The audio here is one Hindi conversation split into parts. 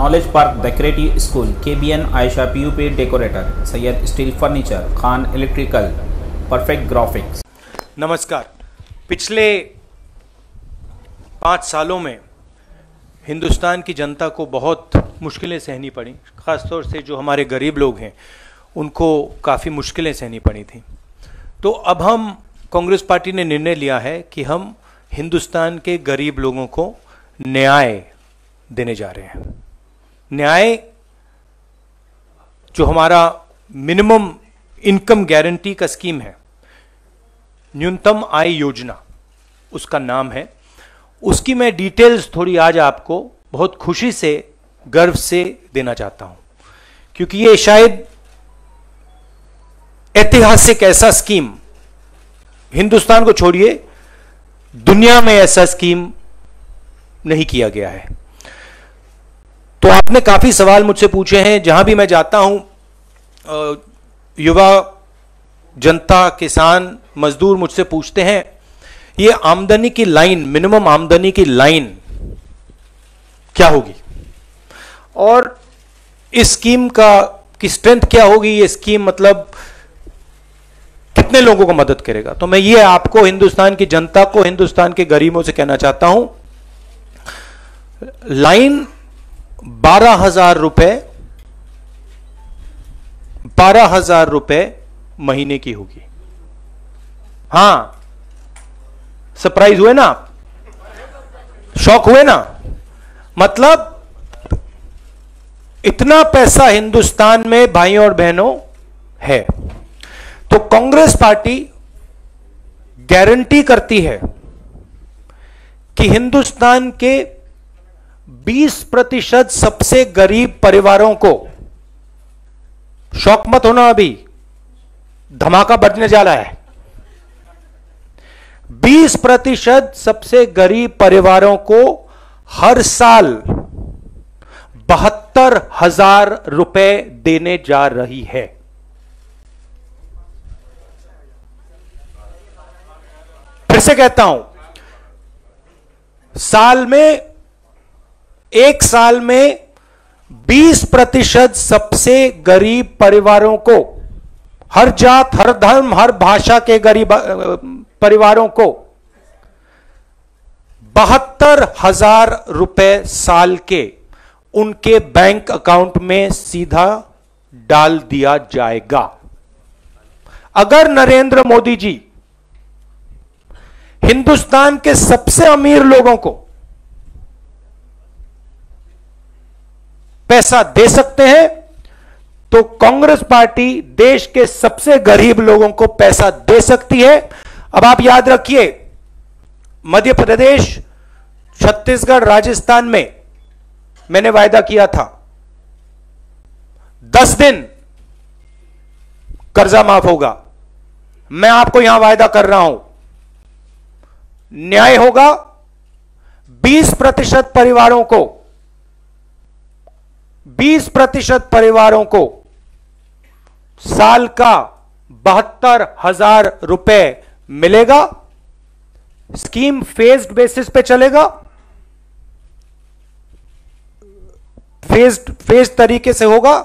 Knowledge park decorative school, KBN Ayesha PUP decorator, Syed steel furniture, Khan electrical, perfect graphics. नमस्कार। पिछले 5 सालों में हिंदुस्तान की जनता को बहुत मुश्किलें सहनी पड़ी, ख़ासतौर से जो हमारे गरीब लोग हैं उनको काफ़ी मुश्किलें सहनी पड़ी थी। तो अब हम कांग्रेस पार्टी ने निर्णय लिया है कि हम हिंदुस्तान के गरीब लोगों को न्याय देने जा रहे हैं। न्याय जो हमारा मिनिमम इनकम गारंटी का स्कीम है, न्यूनतम आय योजना उसका नाम है, उसकी मैं डिटेल्स थोड़ी आज आपको बहुत खुशी से, गर्व से देना चाहता हूं, क्योंकि ये शायद ऐतिहासिक ऐसा स्कीम, हिंदुस्तान को छोड़िए दुनिया में ऐसा स्कीम नहीं किया गया है। तो आपने काफी सवाल मुझसे पूछे हैं, जहां भी मैं जाता हूं युवा, जनता, किसान, मजदूर मुझसे पूछते हैं ये आमदनी की लाइन, मिनिमम आमदनी की लाइन क्या होगी और इस स्कीम की स्ट्रेंथ क्या होगी, ये स्कीम मतलब कितने लोगों को मदद करेगा। तो मैं ये आपको, हिंदुस्तान की जनता को, हिंदुस्तान के गरीबों से कहना चाहता हूं, लाइन 12,000 रुपए महीने की होगी। हां, सरप्राइज हुए ना आप, शॉक हुए ना, मतलब इतना पैसा हिंदुस्तान में भाइयों और बहनों है। तो कांग्रेस पार्टी गारंटी करती है कि हिंदुस्तान के 20% सबसे गरीब परिवारों को, शौक मत होना, अभी धमाका बढ़ने जा रहा है, 20% सबसे गरीब परिवारों को हर साल 72,000 रुपए देने जा रही है। फिर से कहता हूं, एक साल में 20% सबसे गरीब परिवारों को, हर जात, हर धर्म, हर भाषा के गरीब परिवारों को 72,000 रुपए साल के उनके बैंक अकाउंट में सीधा डाल दिया जाएगा। अगर नरेंद्र मोदी जी हिंदुस्तान के सबसे अमीर लोगों को पैसा दे सकते हैं, तो कांग्रेस पार्टी देश के सबसे गरीब लोगों को पैसा दे सकती है। अब आप याद रखिए, मध्य प्रदेश, छत्तीसगढ़, राजस्थान में मैंने वायदा किया था 10 दिन कर्जा माफ होगा। मैं आपको यहां वायदा कर रहा हूं, न्याय होगा। 20% परिवारों को साल का 72,000 रुपए मिलेगा। स्कीम फेज्ड बेसिस पे चलेगा, फेज तरीके से होगा,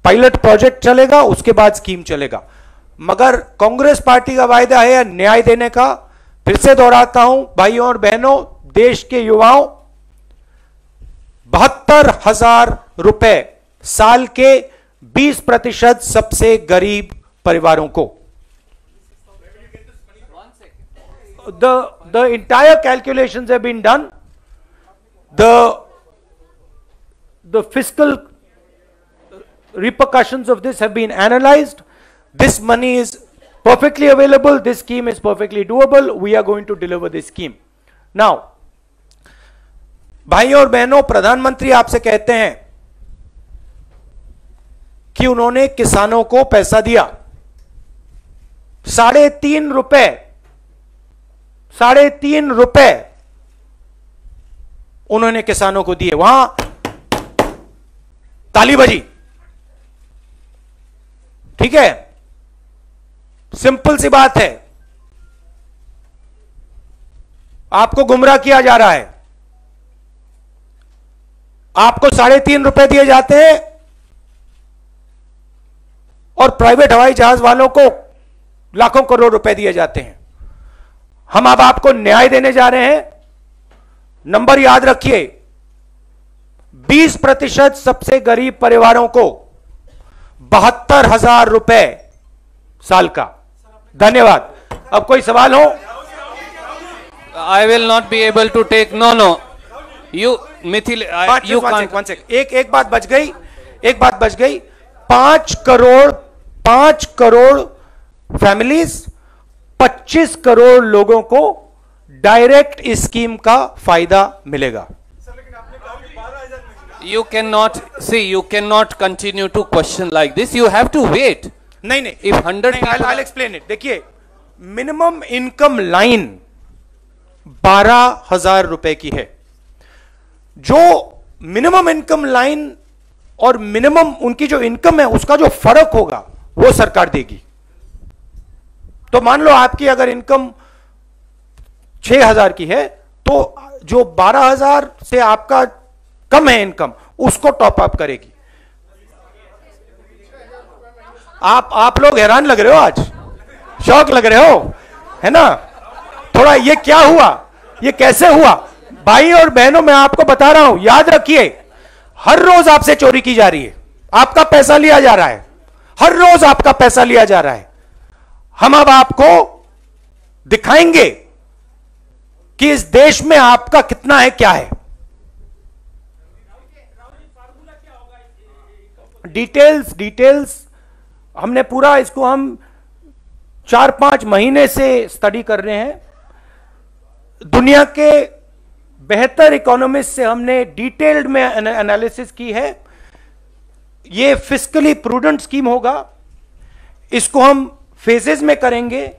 पायलट प्रोजेक्ट चलेगा, उसके बाद स्कीम चलेगा। मगर कांग्रेस पार्टी का वायदा है न्याय देने का। फिर से दोहराता हूं भाइयों और बहनों, देश के युवाओं, 72,000 रुपए साल के 20% सबसे गरीब परिवारों को। The entire calculations have been done. The fiscal repercussions of this have been analyzed. This money is perfectly available. This scheme is perfectly doable. We are going to deliver this scheme. Now, भाइयों और बहनों, प्रधानमंत्री आपसे कहते हैं कि उन्होंने किसानों को पैसा दिया, 3.5 रुपए उन्होंने किसानों को दिए। वहां ताली बजी, ठीक है, सिंपल सी बात है। आपको गुमराह किया जा रहा है। आपको 3.5 रुपए दिए जाते हैं और प्राइवेट हवाई जहाज वालों को लाखों करोड़ रुपए दिए जाते हैं। हम अब आपको न्याय देने जा रहे हैं। नंबर याद रखिए, 20% सबसे गरीब परिवारों को 72,000 रुपए साल का। धन्यवाद। अब कोई सवाल हो? I will not be able to take. No. You, Mithil, you can't. One second. एक बात बच गई। 5 करोड़ फैमिलीज, 25 करोड़ लोगों को डायरेक्ट इस स्कीम का फायदा मिलेगा। You cannot continue to question like this. You have to wait. नहीं If 100 people, I'll explain it. देखिए, मिनिमम इनकम लाइन 12,000 रुपए की है। जो मिनिमम इनकम लाइन और मिनिमम उनकी जो इनकम है उसका जो फर्क होगा वो सरकार देगी। तो मान लो आपकी अगर इनकम 6,000 की है तो जो 12,000 से आपका कम है इनकम, उसको टॉप अप करेगी। आप लोग हैरान लग रहे हो, आज शौक लग रहे हो, है ना? थोड़ा ये क्या हुआ, ये कैसे हुआ? भाई और बहनों, मैं आपको बता रहा हूं, याद रखिए, हर रोज आपसे चोरी की जा रही है, आपका पैसा लिया जा रहा है, हर रोज आपका पैसा लिया जा रहा है। हम अब आपको दिखाएंगे कि इस देश में आपका कितना है, क्या है। डिटेल्स हमने पूरा इसको हम 4-5 महीने से स्टडी कर रहे हैं। दुनिया के बेहतर इकोनॉमिस्ट से हमने डिटेल्ड में एनालिसिस की है। ये फिस्कली प्रूडेंट स्कीम होगा, इसको हम फेजेस में करेंगे।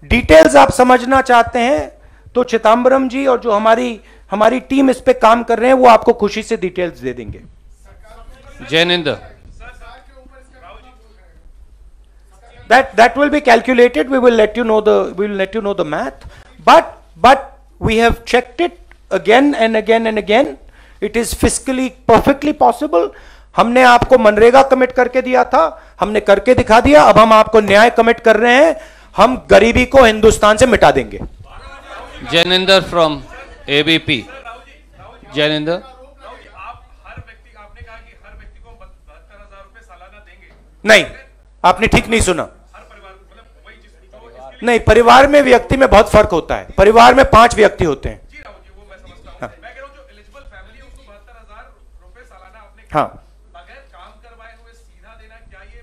डिटेल्स आप समझना चाहते हैं तो चिदम्बरम जी और जो हमारी टीम इस पे काम कर रहे हैं वो आपको खुशी से डिटेल्स दे देंगे। Jainendra, that will be calculated. We will let you know the math, but we have checked it again and again. It is fiscally perfectly possible. हमने आपको मनरेगा कमिट करके दिया था, हमने करके दिखा दिया। अब हम आपको न्याय कमिट कर रहे हैं, हम गरीबी को हिंदुस्तान से मिटा देंगे। Jainendra from ABP। जैनेंद्र, नहीं, आपने ठीक नहीं सुना। नहीं, परिवार में व्यक्ति में बहुत फर्क होता है। परिवार में 5 व्यक्ति होते हैं। हाँ,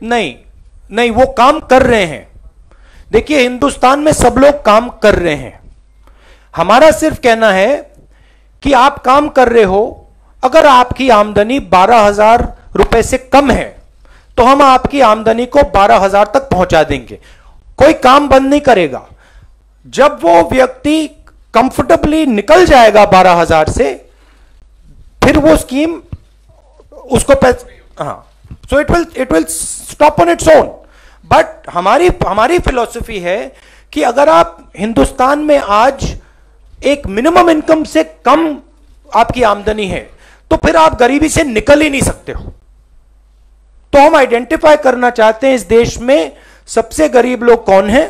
नहीं, वो काम कर रहे हैं। देखिए, हिंदुस्तान में सब लोग काम कर रहे हैं। हमारा सिर्फ कहना है कि आप काम कर रहे हो, अगर आपकी आमदनी 12,000 रुपए से कम है तो हम आपकी आमदनी को 12,000 तक पहुंचा देंगे। कोई काम बंद नहीं करेगा। जब वो व्यक्ति कंफर्टेबली निकल जाएगा 12,000 से, फिर वो स्कीम उसको so it will stop on its own. But हमारी फिलॉसफी है कि अगर आप हिंदुस्तान में आज एक मिनिमम इनकम से कम आपकी आमदनी है तो फिर आप गरीबी से निकल ही नहीं सकते हो। तो हम आइडेंटिफाई करना चाहते हैं इस देश में सबसे गरीब लोग कौन हैं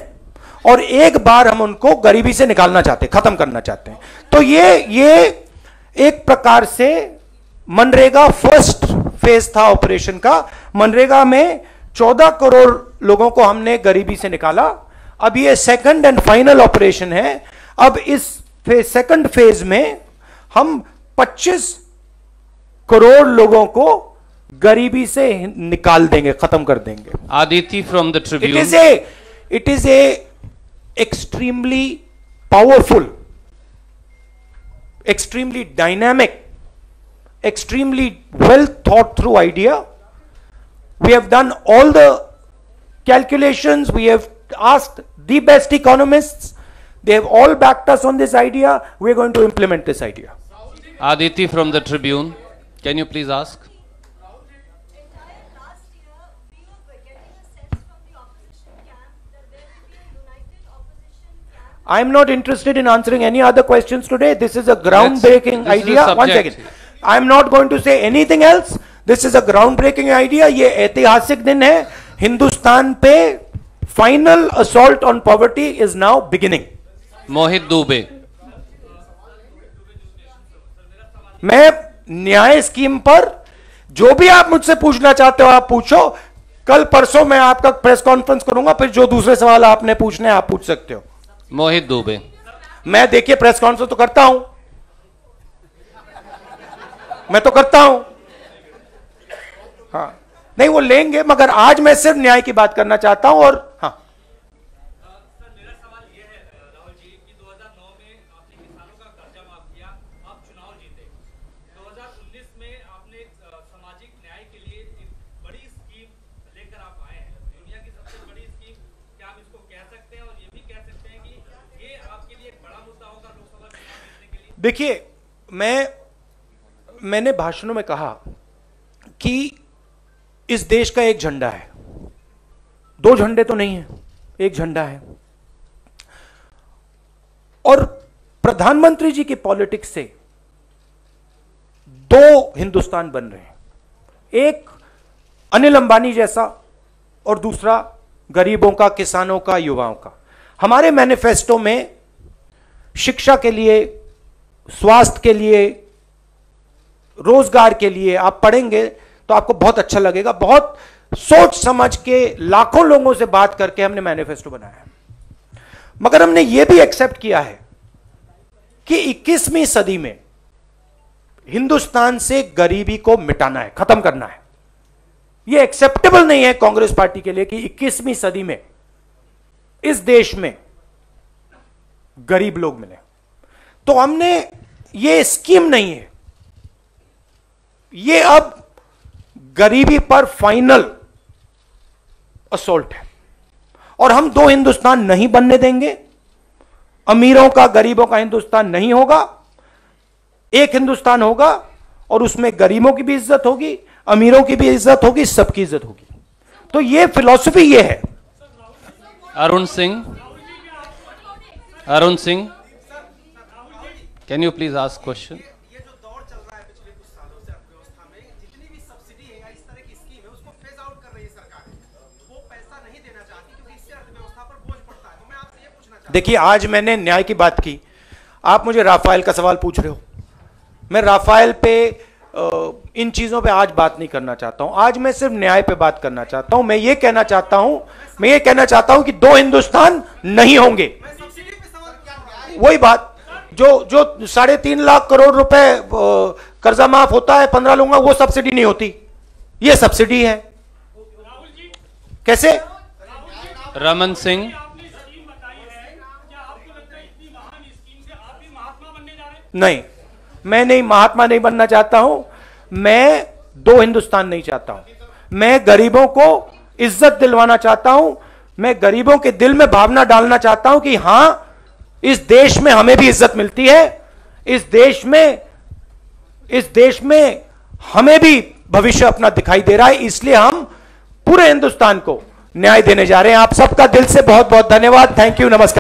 और एक बार हम उनको गरीबी से निकालना चाहते हैं, खत्म करना चाहते हैं। तो ये एक प्रकार से मनरेगा फर्स्ट फेज था ऑपरेशन का। मनरेगा में 14 करोड़ लोगों को हमने गरीबी से निकाला। अब ये सेकंड एंड फाइनल ऑपरेशन है। अब इस सेकंड फेज में हम 25 करोड़ लोगों को गरीबी से निकाल देंगे, खत्म कर देंगे। Aditi from the Tribune. It is a extremely powerful, extremely dynamic, extremely well thought through idea. We have done all the calculations. We have asked the best economists. They have all backed us on this idea. We are going to implement this idea. Aditi from the Tribune, can you please ask? I am not interested in answering any other questions today. This is a groundbreaking idea. One second. I am not going to say anything else. This is a groundbreaking idea. ये ऐतिहासिक दिन है. हिंदुस्तान पे final assault on poverty is now beginning. Mohit Dubey. मैं न्याय स्कीम पर जो भी आप मुझसे पूछना चाहते हो आप पूछो. कल परसों मैं आपका प्रेस कॉन्फ्रेंस करूंगा, फिर जो दूसरे सवाल आपने पूछने आप पूछ सकते हो. मोहित दुबे. मैं देखिए प्रेस कॉन्फ्रेंस तो करता हूं, मैं तो करता हूं. हाँ नहीं वो लेंगे, मगर आज मैं सिर्फ न्याय की बात करना चाहता हूं. और हाँ देखिए, मैंने भाषणों में कहा कि इस देश का एक झंडा है. दो झंडे तो नहीं है, एक झंडा है. और प्रधानमंत्री जी की पॉलिटिक्स से दो हिंदुस्तान बन रहे हैं. एक अनिल अंबानी जैसा और दूसरा गरीबों का, किसानों का, युवाओं का. हमारे मैनिफेस्टो में शिक्षा के लिए, स्वास्थ्य के लिए, रोजगार के लिए आप पढ़ेंगे तो आपको बहुत अच्छा लगेगा. बहुत सोच समझ के लाखों लोगों से बात करके हमने मैनिफेस्टो बनाया है. मगर हमने यह भी एक्सेप्ट किया है कि 21वीं सदी में हिंदुस्तान से गरीबी को मिटाना है, खत्म करना है. यह एक्सेप्टेबल नहीं है कांग्रेस पार्टी के लिए कि 21वीं सदी में इस देश में गरीब लोग मिले. तो हमने ये स्कीम नहीं है, ये अब गरीबी पर फाइनल असॉल्ट है. और हम दो हिंदुस्तान नहीं बनने देंगे. अमीरों का, गरीबों का हिंदुस्तान नहीं होगा. एक हिंदुस्तान होगा और उसमें गरीबों की भी इज्जत होगी, अमीरों की भी इज्जत होगी, सबकी इज्जत होगी. तो ये फिलॉसफी ये है. Arun Singh. Arun Singh, can you please ask question. ये जो दौर चल रहा है पिछले कुछ सालों से अर्थव्यवस्था में, जितनी भी सब्सिडी है या इस तरह की स्कीम है उसको फेज आउट कर रही है सरकार. वो पैसा नहीं देना चाहती क्योंकि इससे अर्थव्यवस्था पर बोझ पड़ता है. तो मैं आपसे ये पूछना चाहता हूं, देखिए आज मैंने न्याय की बात की, आप मुझे राफेल का सवाल पूछ रहे हो. मैं राफेल पे इन चीजों पे आज बात नहीं करना चाहता हूं. आज मैं सिर्फ न्याय पे बात करना चाहता हूं. मैं ये कहना चाहता हूं कि दो हिंदुस्तान नहीं होंगे. सब्सिडी पे सवाल क्या है? वही बात जो 3.5 लाख करोड़ रुपए कर्जा माफ होता है 15 लोगों का, वो सब्सिडी नहीं होती. ये सब्सिडी है. कैसे? रमन सिंह. नहीं, मैं नहीं, महात्मा नहीं बनना चाहता हूं. मैं दो हिंदुस्तान नहीं चाहता हूं. मैं गरीबों को इज्जत दिलवाना चाहता हूं. मैं गरीबों के दिल में भावना डालना चाहता हूं कि हां, इस देश में हमें भी इज्जत मिलती है. इस देश में हमें भी भविष्य अपना दिखाई दे रहा है. इसलिए हम पूरे हिंदुस्तान को न्याय देने जा रहे हैं. आप सबका दिल से बहुत बहुत धन्यवाद. Thank you. नमस्कार.